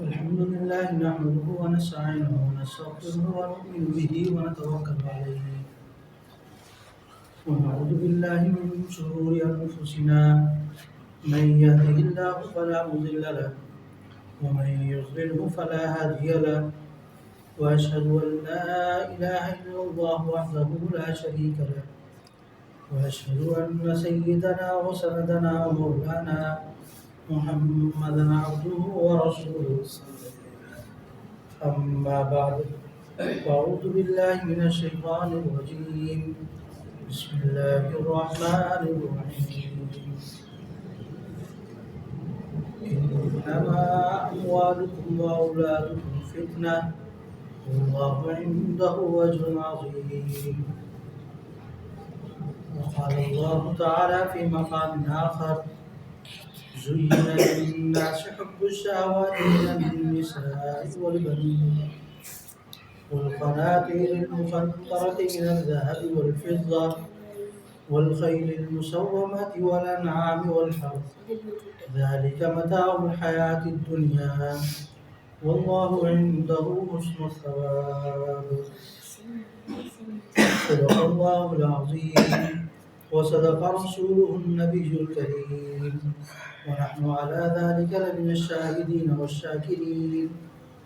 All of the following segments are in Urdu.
الحمد لله نحمده ونستعينه ونستغفره ونؤمن به ونتوكل عليه ونعوذ بالله من شرور أنفسنا من يهده الله فلا مضل له ومن يضلله فلا هادي له وأشهد أن لا إله إلا الله وحده لا شريك له وأشهد أن سيدنا وسندنا ومولانا محمدا عبده ورسوله أما بعد فأعوذ بالله من الشيطان الرجيم بسم الله الرحمن الرحيم إنما أموالكم وأولادكم فتنة والله عنده أجر عظيم وقال الله تعالى في مقام آخر زين للناس حب الشهوات من النساء والبنين والقناطير المقنطرة من الذهب والفضة والخيل المسومة والأنعام والحرث ذلك متاع الحياة الدنيا والله عنده حسن الثواب صدق الله العظيم وصدق رسوله النبي الكريم ونحن على ذلك لمن الشاهدين والشاكرين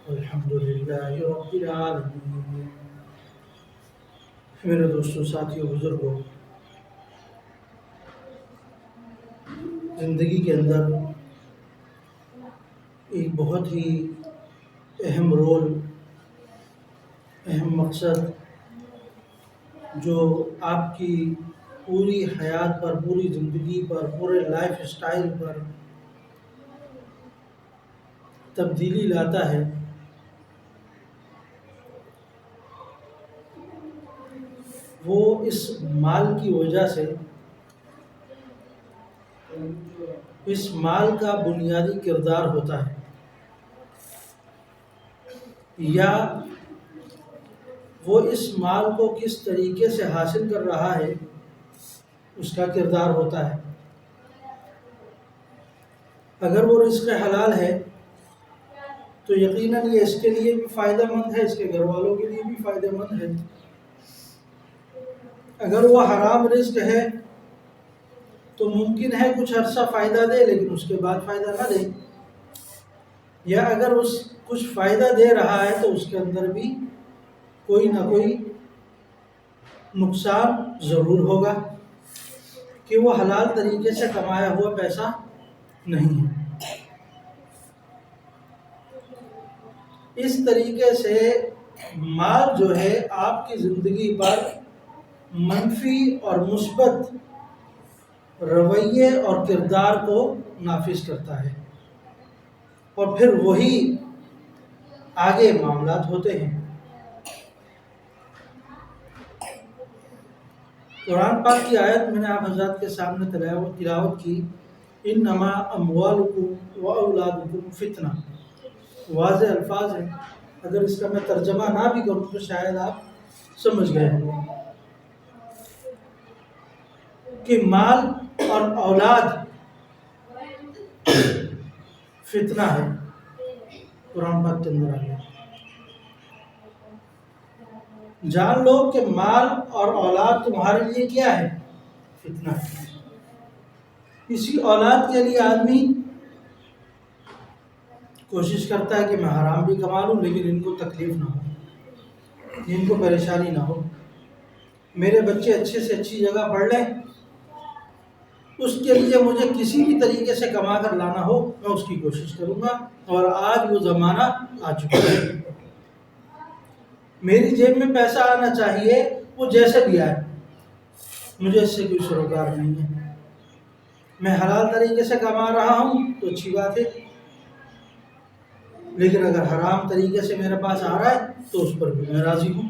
والحمد لله رب العالمين. میرے دوستوں، ساتھیوں، بزرگوں، زندگی کے اندر ایک بہت ہی اہم رول، اہم مقصد جو آپ کی پوری حیات پر، پوری زندگی پر، پورے لائف سٹائل پر تبدیلی لاتا ہے، وہ اس مال کی وجہ سے، اس مال کا بنیادی کردار ہوتا ہے، یا وہ اس مال کو کس طریقے سے حاصل کر رہا ہے اس کا کردار ہوتا ہے۔ اگر وہ رزق حلال ہے تو یقیناً یہ اس کے لیے بھی فائدہ مند ہے، اس کے گھر والوں کے لیے بھی فائدہ مند ہے۔ اگر وہ حرام رزق ہے تو ممکن ہے کچھ عرصہ فائدہ دے لیکن اس کے بعد فائدہ نہ دے، یا اگر اس کچھ فائدہ دے رہا ہے تو اس کے اندر بھی کوئی نہ کوئی نقصان ضرور ہوگا کہ وہ حلال طریقے سے کمایا ہوا پیسہ نہیں ہے۔ اس طریقے سے مال جو ہے آپ کی زندگی پر منفی اور مثبت رویے اور کردار کو نافذ کرتا ہے، اور پھر وہی آگے معاملات ہوتے ہیں۔ قرآن پاک کی آیت میں نے آپ حضرات کے سامنے تلاوت کی، انما اموالکم و اولادکم فتنہ، واضح الفاظ ہیں۔ اگر اس کا میں ترجمہ نہ بھی کروں تو شاید آپ سمجھ گئے ہوں کہ مال اور اولاد فتنہ ہے۔ قرآن پاک کے اندر آیا، جان لو کہ مال اور اولاد تمہارے لیے کیا ہے؟ فتنہ ہے۔ اسی اولاد کے لیے آدمی کوشش کرتا ہے کہ میں حرام بھی کما لوں لیکن ان کو تکلیف نہ ہو، ان کو پریشانی نہ ہو، میرے بچے اچھے سے اچھی جگہ پڑھ لیں، اس کے لیے مجھے کسی بھی طریقے سے کما کر لانا ہو میں اس کی کوشش کروں گا۔ اور آج وہ زمانہ آ چکا ہے، میری جیب میں پیسہ آنا چاہیے، وہ جیسے بھی آئے، مجھے اس سے کوئی سروکار نہیں ہے۔ میں حلال طریقے سے کما رہا ہوں تو اچھی بات ہے، لیکن اگر حرام طریقے سے میرے پاس آ رہا ہے تو اس پر بھی میں راضی ہوں۔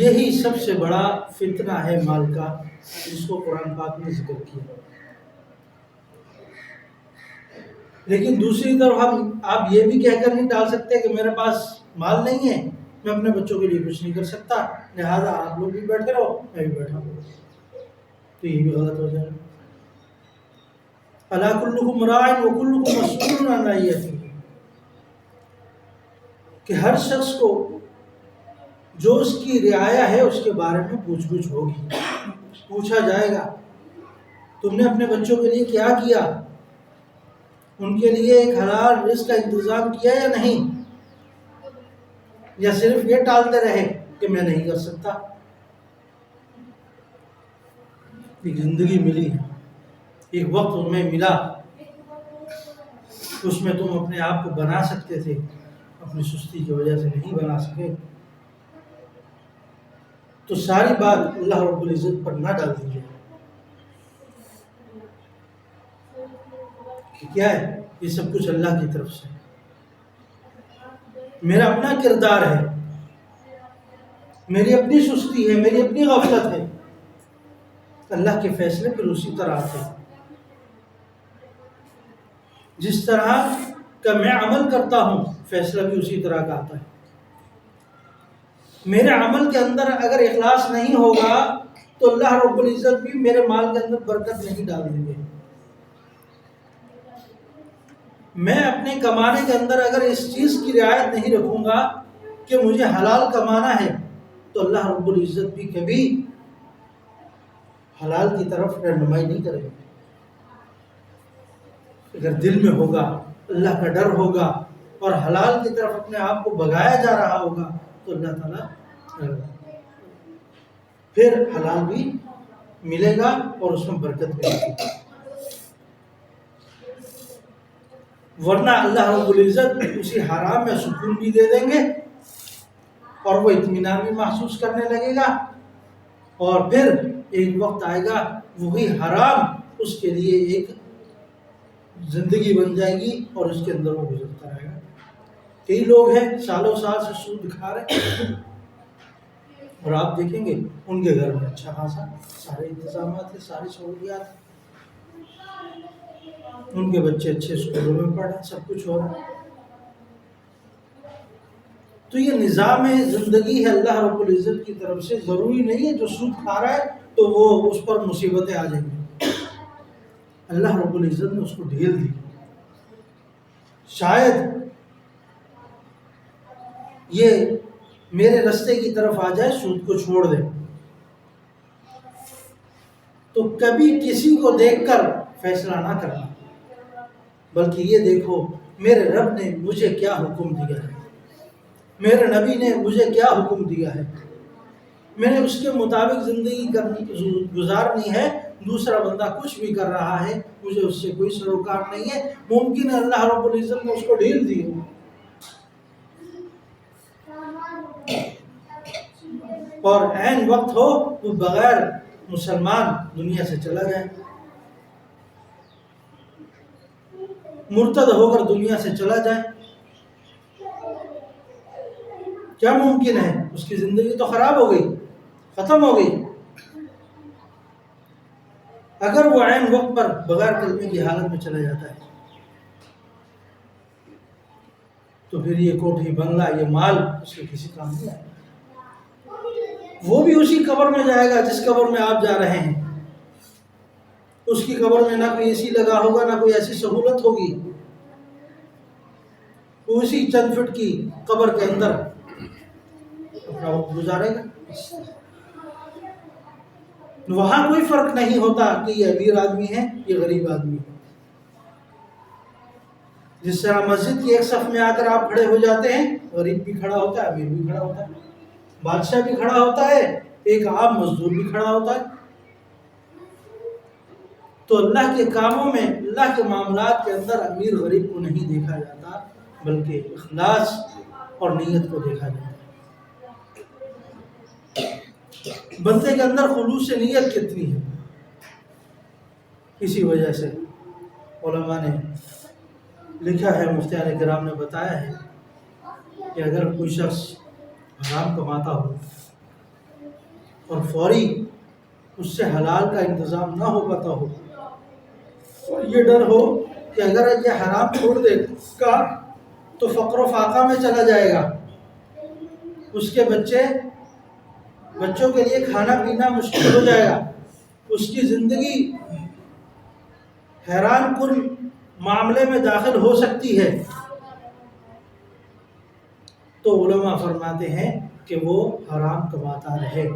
یہی سب سے بڑا فتنہ ہے مال کا، جس کو قرآن پاک نے ذکر کیا۔ لیکن دوسری طرف آپ یہ بھی کہہ کر نہیں ڈال سکتے کہ میرے پاس مال نہیں ہے، میں اپنے بچوں کے لیے کچھ نہیں کر سکتا، لہذا آپ لوگ بھی بیٹھے رہو میں بھی بیٹھا ہوں، تو یہ بھی غلط ہو جائے گا۔ الا کلکم راع وکلکم مسئول عن رعیتہ، کہ ہر شخص کو جو اس کی رعایا ہے اس کے بارے میں پوچھ گچھ ہوگی، پوچھا جائے گا تم نے اپنے بچوں کے لیے کیا کیا، ان کے لیے ایک حلال رزق کا انتظام کیا یا نہیں، یا صرف یہ ٹالتے رہے کہ میں نہیں کر سکتا۔ ایک زندگی ملی ہے، ایک وقت تمہیں ملا، اس میں تم اپنے آپ کو بنا سکتے تھے، اپنی سستی کی وجہ سے نہیں بنا سکے، تو ساری بات اللہ رب العزت پر نہ ڈال دیجیے کہ کیا ہے یہ سب کچھ اللہ کی طرف سے، میرا اپنا کردار ہے، میری اپنی سستی ہے، میری اپنی غفلت ہے۔ اللہ کے فیصلے پھر اسی طرح آتے ہیں، جس طرح کا میں عمل کرتا ہوں فیصلہ بھی اسی طرح کا آتا ہے۔ میرے عمل کے اندر اگر اخلاص نہیں ہوگا تو اللہ رب العزت بھی میرے مال کے اندر برکت نہیں ڈال دیں گے۔ میں اپنے کمانے کے اندر اگر اس چیز کی رعایت نہیں رکھوں گا کہ مجھے حلال کمانا ہے تو اللہ رب العزت بھی کبھی حلال کی طرف رہنمائی نہیں کرے گا۔ اگر دل میں ہوگا، اللہ کا ڈر ہوگا اور حلال کی طرف اپنے آپ کو بھگایا جا رہا ہوگا تو اللہ تعالیٰ پھر حلال بھی ملے گا اور اس میں برکت ملے گی، ورنہ اللہ رب العزت اسی حرام میں سکون بھی دے دیں گے اور وہ اطمینان بھی محسوس کرنے لگے گا، اور پھر ایک وقت آئے گا وہی حرام اس کے لیے ایک زندگی بن جائے گی اور اس کے اندر وہ گزرتا رہے گا۔ کئی لوگ ہیں سالوں سال سے سود کھا رہے ہیں اور آپ دیکھیں گے ان کے گھر میں اچھا خاصا سارے انتظامات ہیں، ساری سہولیات، ان کے بچے اچھے اسکولوں میں پڑھ رہے ہیں، سب کچھ ہو رہا ہے۔ تو یہ نظام زندگی ہے اللہ رب العزت کی طرف سے، ضروری نہیں ہے جو سود کھا رہا ہے تو وہ اس پر مصیبتیں آ جائیں گی، اللہ رب العزت نے اس کو ڈھیل دی۔ شاید یہ میرے رستے کی طرف آ جائے، سود کو چھوڑ دے، تو کبھی کسی کو دیکھ کر فیصلہ نہ کرنا، بلکہ یہ دیکھو میرے رب نے مجھے کیا حکم دیا ہے، میرے نبی نے مجھے کیا حکم دیا ہے، میں نے اس کے مطابق زندگی گزارنی ہے، دوسرا بندہ کچھ بھی کر رہا ہے مجھے اس سے کوئی سروکار نہیں ہے، ممکن ہے اللہ رب العزت نے اس کو ڈھیل دی ہو اور عین وقت ہو وہ بغیر مسلمان دنیا سے چلا جائے، مرتد ہو کر دنیا سے چلا جائے، کیا ممکن ہے؟ اس کی زندگی تو خراب ہو گئی، ختم ہو گئی۔ اگر وہ عین وقت پر بغیر کلمے کی حالت میں چلا جاتا ہے تو پھر یہ کوٹھی بنگلہ یہ مال اس کے کسی کام نہیں آئے گا، وہ بھی اسی قبر میں جائے گا جس قبر میں آپ جا رہے ہیں، اس کی قبر میں نہ کوئی اے سی لگا ہوگا، نہ کوئی ایسی سہولت ہوگی، وہ اسی چند فٹ کی قبر کے اندر اپنا وقت گزارے گا۔ وہاں کوئی فرق نہیں ہوتا کہ یہ امیر آدمی ہے یہ غریب آدمی ہے۔ جس طرح مسجد کی ایک صف میں آ کر آپ کھڑے ہو جاتے ہیں، غریب بھی کھڑا ہوتا ہے، امیر بھی کھڑا ہوتا ہے، بادشاہ بھی کھڑا ہوتا ہے، ایک عام مزدور بھی کھڑا ہوتا ہے۔ تو اللہ کے کاموں میں، اللہ کے معاملات کے اندر امیر غریب کو نہیں دیکھا جاتا، بلکہ اخلاص اور نیت کو دیکھا جاتا ہے۔ بندے کے اندر خلوص نیت کتنی ہے، اسی وجہ سے علماء نے لکھا ہے، مفتیان کرام نے بتایا ہے کہ اگر کوئی شخص حرام کماتا ہو اور فوری اس سے حلال کا انتظام نہ ہو پاتا ہو اور یہ ڈر ہو کہ اگر یہ حرام چھوڑ دے گا تو فقر و فاقہ میں چلا جائے گا، اس کے بچوں کے لیے کھانا پینا مشکل ہو جائے گا، اس کی زندگی حیران کن معاملے میں داخل ہو سکتی ہے، تو علماء فرماتے ہیں کہ وہ حرام کماتا رہے،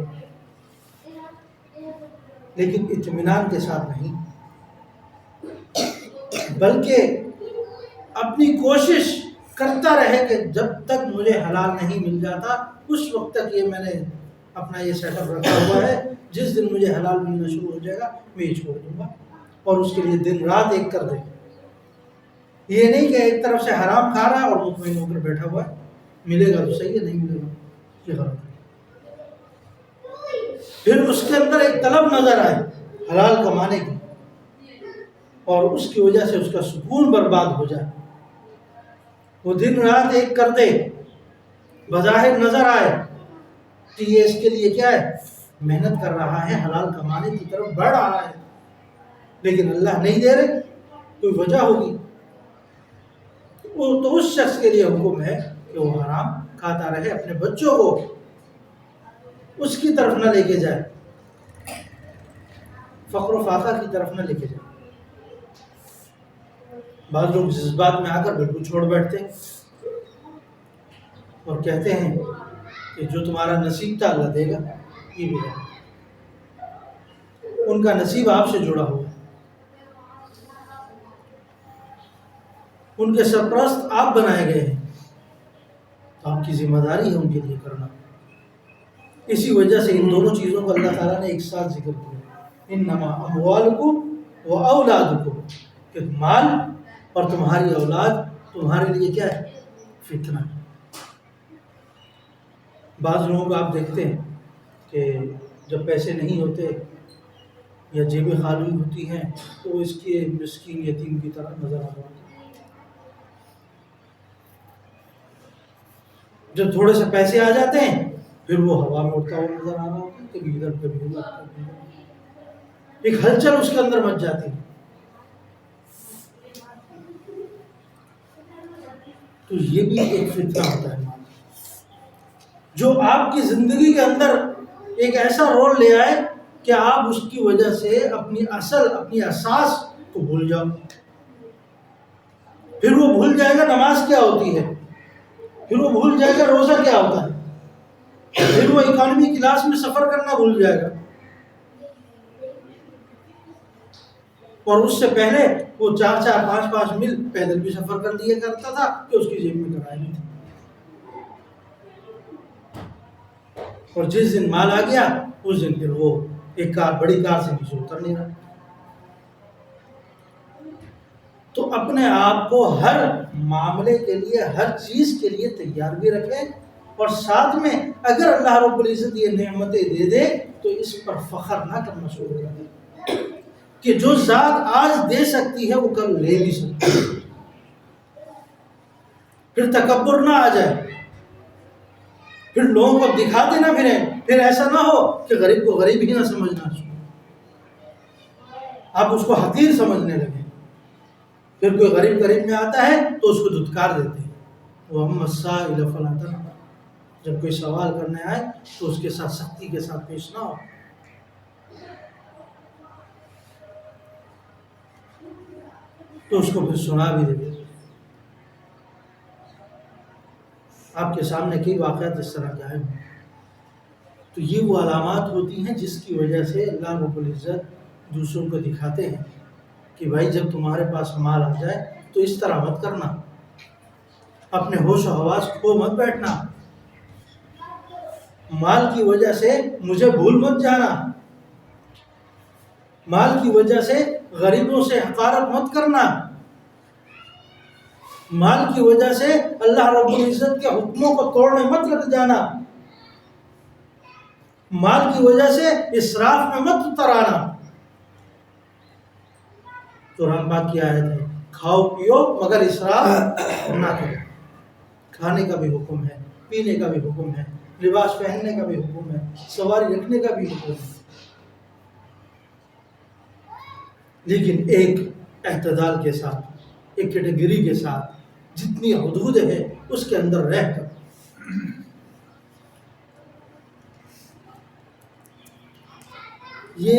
لیکن اطمینان کے ساتھ نہیں، بلکہ اپنی کوشش کرتا رہے کہ جب تک مجھے حلال نہیں مل جاتا اس وقت تک یہ میں نے اپنا یہ سیٹ اپ رکھا ہوا ہے، جس دن مجھے حلال ملنا شروع ہو جائے گا میں یہ چھوڑ دوں گا، اور اس کے لیے دن رات ایک کر دے۔ یہ نہیں کہ ایک طرف سے حرام کھا رہا ہے اور مطمئن ہو کر بیٹھا ہوا ہے، ملے گا تو صحیح ہے، نہیں ملے گا یہ غلط ہے۔ پھر اس کے اندر ایک طلب نظر آئے حلال کمانے کی، اور اس کی وجہ سے اس کا سکون برباد ہو جائے، وہ دن رات ایک کر دے، بظاہر نظر آئے کہ یہ اس کے لیے کیا ہے، محنت کر رہا ہے، حلال کمانے کی طرف بڑھ رہا ہے، لیکن اللہ نہیں دے رہے، کوئی وجہ ہوگی، تو اس شخص کے لیے حکم ہے کہ وہ حرام کھاتا رہے، اپنے بچوں کو اس کی طرف نہ لے کے جائے، فقر و فاقہ کی طرف نہ لے کے جائے۔ بعض لوگ جذبات میں آ کر بالکل چھوڑ بیٹھتے ہیں اور کہتے ہیں کہ جو تمہارا نصیب تھا اللہ دے گا، یہ بھی ہے، ان کا نصیب آپ سے جڑا ہوا ہے، ان کے سرپرست آپ بنائے گئے ہیں، آپ کی ذمہ داری ہے ان کے لیے کرنا۔ اسی وجہ سے ان دونوں چیزوں کو اللہ تعالیٰ نے ایک ساتھ ذکر کیا، انما اموالکم و اولادکم، کہ مال اور تمہاری اولاد تمہارے لیے کیا ہے، فتنہ ہے۔ بعض لوگوں کو آپ دیکھتے ہیں کہ جب پیسے نہیں ہوتے یا جیبیں خالی ہوتی ہیں تو وہ اس کے مسکین یتیم کی طرح نظر آ رہا ہے، جب تھوڑے سے پیسے آ جاتے ہیں پھر وہ ہوا میں اڑتا ہوا نظر آ رہا ہوتا ہے، کبھی ادھر کبھی ادھر کبھی ادھر، ایک ہلچل اس کے اندر مچ جاتی ہے۔ تو یہ بھی ایک فتنہ ہوتا ہے جو آپ کی زندگی کے اندر ایک ایسا رول لے آئے کہ آپ اس کی وجہ سے اپنی اصل، اپنی اساس کو بھول جاؤ، پھر وہ بھول جائے گا نماز کیا ہوتی ہے، پھر وہ بھول جائے گا روزہ کیا ہوتا ہے، پھر وہ اکانومی کلاس میں سفر کرنا بھول جائے گا، اور اس سے پہلے وہ 4-4 5-5 میل پیدل بھی سفر کر لیا کرتا تھا کہ اس کی جیب میں کرایہ نہیں تھا، اور جس دن مال آ گیا اس دن پھر وہ ایک بڑی کار سے نیچے اتر نہیں رہا۔ تو اپنے آپ کو ہر معاملے کے لیے، ہر چیز کے لیے تیار بھی رکھیں، اور ساتھ میں اگر اللہ رب العزت یہ نعمتیں دے دے تو اس پر فخر نہ کرنا شروع کر دیں کہ جو ذات آج دے سکتی ہے وہ کل لے بھی سکتی ہے، پھر تکبر نہ آ جائے، پھر لوگوں کو دکھاتے نہ پھریں، پھر ایسا نہ ہو کہ غریب کو غریب ہی نہ سمجھنا، آپ اس کو حقیر سمجھنے لگیں، پھر کوئی غریب میں آتا ہے تو اس کو دھتکار دیتے ہیں، وَأَمَّا السَّائِلَ فَلَا تَنْهَرْ، جب کوئی سوال کرنے آئے تو اس کے ساتھ سختی کے ساتھ پیش نہ ہو، تو اس کو پھر سنا بھی دیتے۔ آپ کے سامنے کئی واقعات اس طرح کے آئے ہیں، تو یہ وہ علامات ہوتی ہیں جس کی وجہ سے اللہ رب العزت دوسروں کو دکھاتے ہیں کہ بھائی جب تمہارے پاس مال آ جائے تو اس طرح مت کرنا، اپنے ہوش و حواس کھو مت بیٹھنا، مال کی وجہ سے مجھے بھول مت جانا، مال کی وجہ سے غریبوں سے حقارت مت کرنا، مال کی وجہ سے اللہ رب العزت کے حکموں کو توڑنے مت لگ جانا، مال کی وجہ سے اسراف میں مت اتر آنا۔ قرآن پاک کی آیت ہے، کھاؤ پیو مگر اسراف نہ کرو، کھانے کا بھی حکم ہے، پینے کا بھی حکم ہے، لباس پہننے کا بھی حکم ہے، سواری رکھنے کا بھی حکم ہے، لیکن ایک اعتدال کے ساتھ، ایک کیٹیگری کے ساتھ، جتنی حدود ہے اس کے اندر رہ کر۔ یہ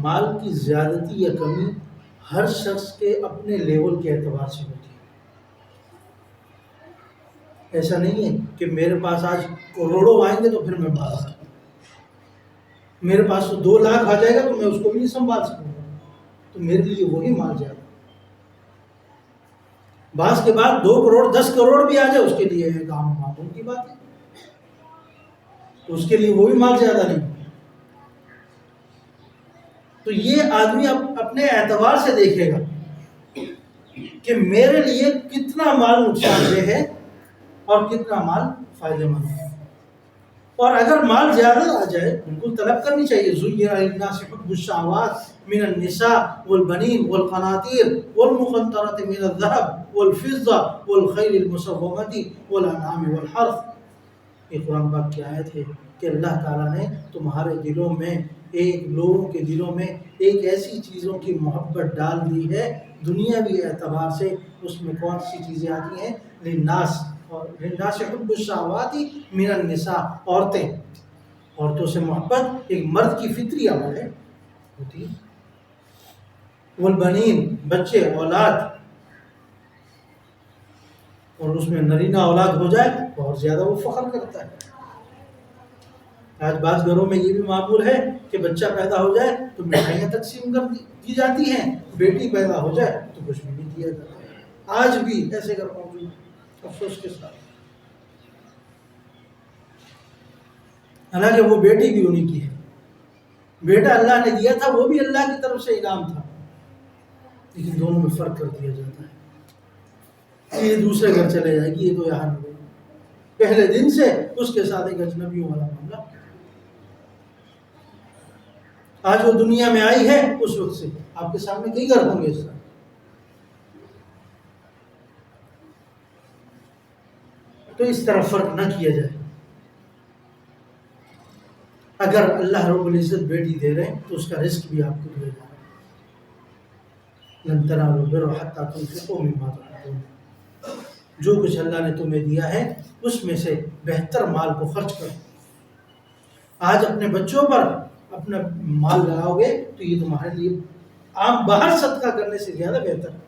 مال کی زیادتی یا کمی ہر شخص کے اپنے لیول کے اعتبار سے ہوتی ہے. ایسا نہیں ہے کہ میرے پاس آج کروڑوں آئیں گے تو پھر میں مال سکوں. میرے پاس تو 2 لاکھ آ جائے گا تو میں اس کو بھی نہیں سنبھال سکوں گا، تو میرے لیے وہی مال زیادہ. بعض کے بعد 2 کروڑ 10 کروڑ بھی آ جائے اس کے لیے کام معمول کی بات ہے، تو اس کے لیے وہ بھی مال زیادہ نہیں. تو یہ آدمی اپنے اعتبار سے دیکھے گا کہ میرے لیے کتنا مال نقصان دہ ہے اور کتنا مال فائدہ مند ہے. اور اگر مال زیادہ آ جائے بالکل طلب کرنی چاہیے. زُيِّنَ لِلنَّاسِ حُبُّ الشَّهَوَاتِ مِنَ النِّسَاءِ وَالْبَنِينَ وَالْقَنَاطِيرِ وَالْمُقَنطَرَةِ مِنَ الذَّهَبِ وَالْفِضَّةِ وَالْخَيْلِ الْمُسَوَّمَةِ وَالْأَنْعَامِ وَالْحَرْثِ. یہ قرآن پاک کی آیت ہے کہ اللہ تعالیٰ نے تمہارے دلوں میں لوگوں کے دلوں میں ایک ایسی چیزوں کی محبت ڈال دی ہے دنیاوی اعتبار سے. اس میں کون سی چیزیں آتی ہیں؟ للناس، اور للناس حب الشہوات من النساء، عورتوں سے محبت ایک مرد کی فطری عمل ہے ہوتی ہے. والبنین، بچے، اولاد، اور اس میں نرینہ اولاد ہو جائے تو اور زیادہ وہ فخر کرتا ہے. آج بعض گھروں میں یہ بھی معمول ہے کہ بچہ پیدا ہو جائے تو مٹھائیاں تقسیم کی جاتی ہیں، بیٹی پیدا ہو جائے تو کچھ بھی نہیں دیا جاتا. آج بھی ایسے گھر موجود ہیں، افسوس کے ساتھ. حالانکہ وہ بیٹی بھی انہیں کی ہے، بیٹا اللہ نے دیا تھا وہ بھی اللہ کی طرف سے انعام تھا، لیکن دونوں میں فرق کر دیا جاتا ہے. یہ دوسرے گھر چلے جائے گی، یہ تو یہاں نہیں. پہلے دن سے اس کے ساتھ ایک اجنبیوں والا معاملہ. آج وہ دنیا میں آئی ہے اس وقت سے آپ کے سامنے کئی گھر ہوں گے اس طرح. تو اس طرح فرق نہ کیا جائے. اگر اللہ رب العزت بیٹی دے رہے ہیں تو اس کا رزق بھی آپ کو دے گا. لن تنالوا البر حتى تنفقوا مما تحبون. جو کچھ اللہ نے تمہیں دیا ہے اس میں سے بہتر مال کو خرچ کرو. آج اپنے بچوں پر اپنا مال لگاؤ گے تو یہ تمہارے لیے عام باہر صدقہ کرنے سے زیادہ بہتر ہے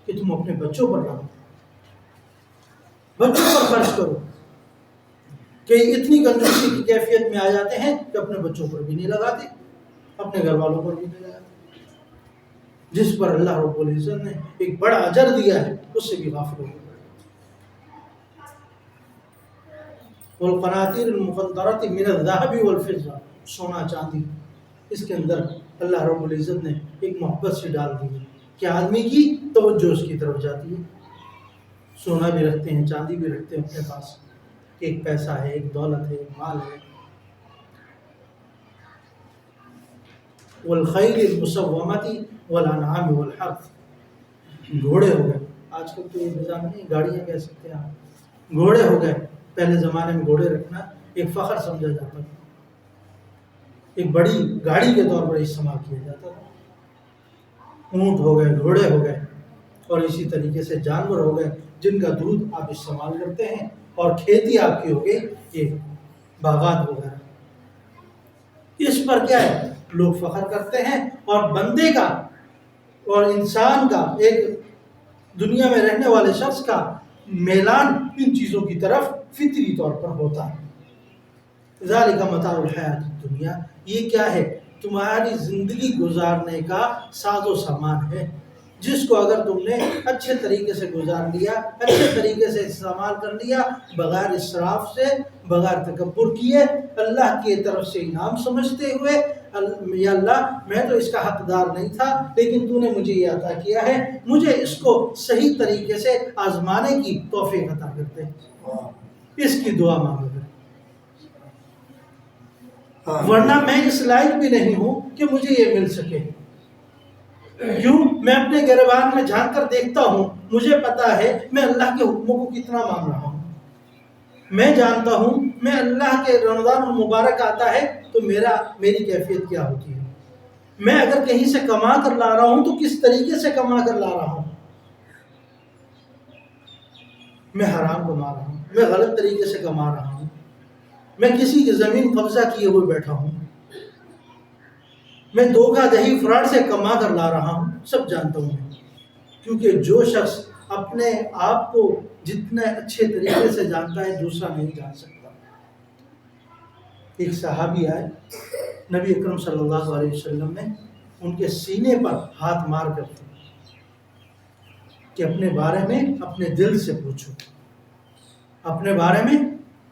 کہ تم اپنے بچوں پر لگاؤ، بچوں پر خرچ کرو. کہ اتنی کنجوسی کی کیفیت میں آ جاتے ہیں کہ اپنے بچوں پر بھی نہیں لگاتے، اپنے گھر والوں پر بھی نہیں لگاتے. جس پر اللہ رب العزت نے ایک بڑا اجر دیا ہے اس سے بھی غافل ہو گئے. والقناطیر المقنطرۃ من الذهب والفضہ، سونا چاندی، اس کے اندر اللہ رب العزت نے ایک محبت سے ڈال دی ہے کہ آدمی کی توجہ اس کی طرف جاتی ہے. سونا بھی رکھتے ہیں، چاندی بھی رکھتے ہیں اپنے پاس، ایک پیسہ ہے، ایک دولت ہے، ایک مال ہے. والخیل المسومۃ والانعام والحرث، گھوڑے ہو گئے. آج کل تو یہ نظام نہیں، گاڑیاں کہہ سکتے ہیں آپ. گھوڑے ہو گئے. پہلے زمانے میں گھوڑے رکھنا ایک فخر سمجھا جاتا تھا، ایک بڑی گاڑی کے طور پر استعمال کیا جاتا تھا. اونٹ ہو گئے، گھوڑے ہو گئے، اور اسی طریقے سے جانور ہو گئے جن کا دودھ آپ استعمال کرتے ہیں، اور کھیتی آپ کی ہو گئی یہ باغات وغیرہ. اس پر کیا ہے لوگ فخر کرتے ہیں، اور بندے کا اور انسان کا، ایک دنیا میں رہنے والے شخص کا میلان ان چیزوں کی طرف فطری طور پر ہوتا ہے. ذالک متاع الحیات الدنیا، یہ کیا ہے؟ تمہاری زندگی گزارنے کا ساز و سامان ہے، جس کو اگر تم نے اچھے طریقے سے گزار لیا، اچھے طریقے سے استعمال کر لیا، بغیر اسراف سے، بغیر تکبر کیے، اللہ کی طرف سے انعام سمجھتے ہوئے، یا اللہ میں تو اس کا حقدار نہیں تھا لیکن تو نے مجھے یہ عطا کیا ہے، مجھے اس کو صحیح طریقے سے آزمانے کی توفیق عطا کرتے ہیں. اس کی دعا مانگو. ورنہ میں اس لائق بھی نہیں ہوں کہ مجھے یہ مل سکے. کیوں؟ میں اپنے گریبان میں جھانک کر دیکھتا ہوں، مجھے پتا ہے میں اللہ کے حکموں کو کتنا مان رہا ہوں. میں جانتا ہوں میں اللہ کے رمضان المبارک آتا ہے تو میری کیفیت کیا ہوتی ہے. میں اگر کہیں سے کما کر لا رہا ہوں تو کس طریقے سے کما کر لا رہا ہوں. میں حرام کما رہا ہوں، میں غلط طریقے سے کما رہا ہوں، میں کسی کی زمین قبضہ کیے ہوئے بیٹھا ہوں. میں دھوکہ دہی فراڈ سے کما کر لا رہا ہوں، سب جانتا ہوں میں، کیونکہ جو شخص اپنے آپ کو جتنے اچھے طریقے سے جانتا ہے دوسرا نہیں جان سکتا۔ ایک صحابی آئے، نبی اکرم صلی اللہ علیہ وسلم نے ان کے سینے پر ہاتھ مار کر دیا کہ اپنے بارے میں اپنے دل سے پوچھو، اپنے بارے میں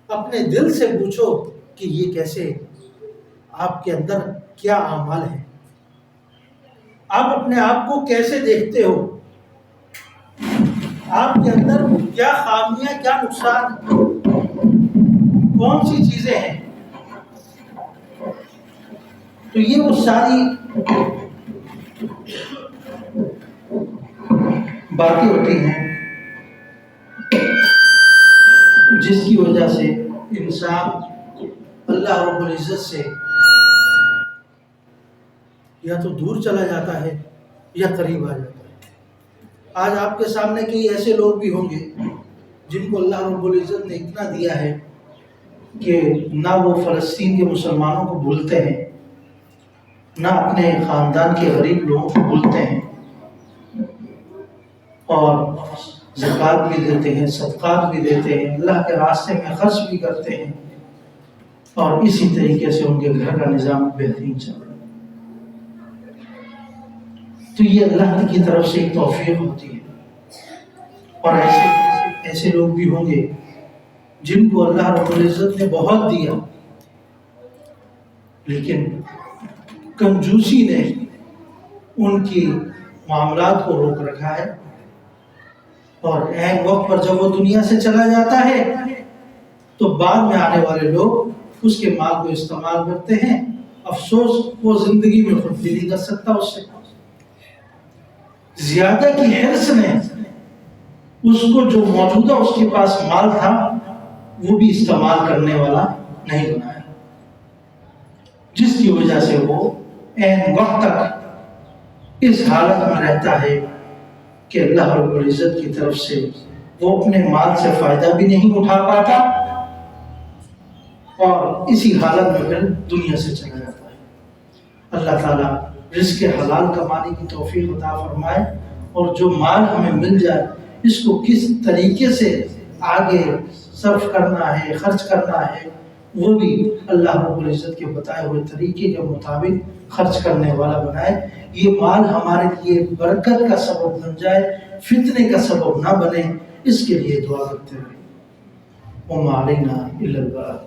اپنے دل سے پوچھو کہ یہ کیسے، آپ کے اندر کیا اعمال ہے، آپ اپنے آپ کو کیسے دیکھتے ہو، آپ کے اندر کیا خامیاں، کیا نقصان، کون سی چیزیں ہیں۔ تو یہ وہ ساری باتیں ہوتی ہیں جس کی وجہ سے انسان اللہ رب العزت سے یا تو دور چلا جاتا ہے یا قریب آ جاتا ہے۔ آج آپ کے سامنے کئی ایسے لوگ بھی ہوں گے جن کو اللہ رب العزت نے اتنا دیا ہے کہ نہ وہ فلسطین کے مسلمانوں کو بھولتے ہیں، نہ اپنے خاندان کے غریب لوگوں کو بھولتے ہیں، اور زکوٰۃ بھی دیتے ہیں، صدقات بھی دیتے ہیں، اللہ کے راستے میں خرچ بھی کرتے ہیں، اور اسی طریقے سے ان کے گھر کا نظام بہترین چل رہا ہے۔ تو یہ اللہ کی طرف سے ایک توفیق ہوتی ہے۔ اور ایسے لوگ بھی ہوں گے جن کو اللہ رب العزت نے بہت دیا، لیکن کنجوسی نے ان کی معاملات کو روک رکھا ہے، اور عین وقت پر جب وہ دنیا سے چلا جاتا ہے تو بعد میں آنے والے لوگ اس کے مال کو استعمال کرتے ہیں۔ افسوس وہ زندگی میں خود بھی نہیں کر سکتا، اس سے زیادہ کی حرص نے اس کو جو موجودہ اس کے پاس مال تھا وہ بھی استعمال کرنے والا نہیں بنایا، جس کی وجہ سے وہ عین وقت تک اس حالت میں رہتا ہے کہ اللہ رب العزت کی طرف سے وہ اپنے مال سے فائدہ بھی نہیں اٹھا پاتا، اور اسی حالت میں پھر دنیا سے چلا جاتا ہے۔ اللہ تعالیٰ رزق حلال کمانے کی توفیق عطا فرمائے، اور جو مال ہمیں مل جائے اس کو کس طریقے سے آگے صرف کرنا ہے، خرچ کرنا ہے، وہ بھی اللہ رب العزت کے بتائے ہوئے طریقے کے مطابق خرچ کرنے والا بنائے۔ یہ مال ہمارے لیے برکت کا سبب بن جائے، فتنے کا سبب نہ بنے، اس کے لیے دعا کرتے رہے۔ وَمَا عَلَيْنَا إِلَّا الْبَلَاغُ۔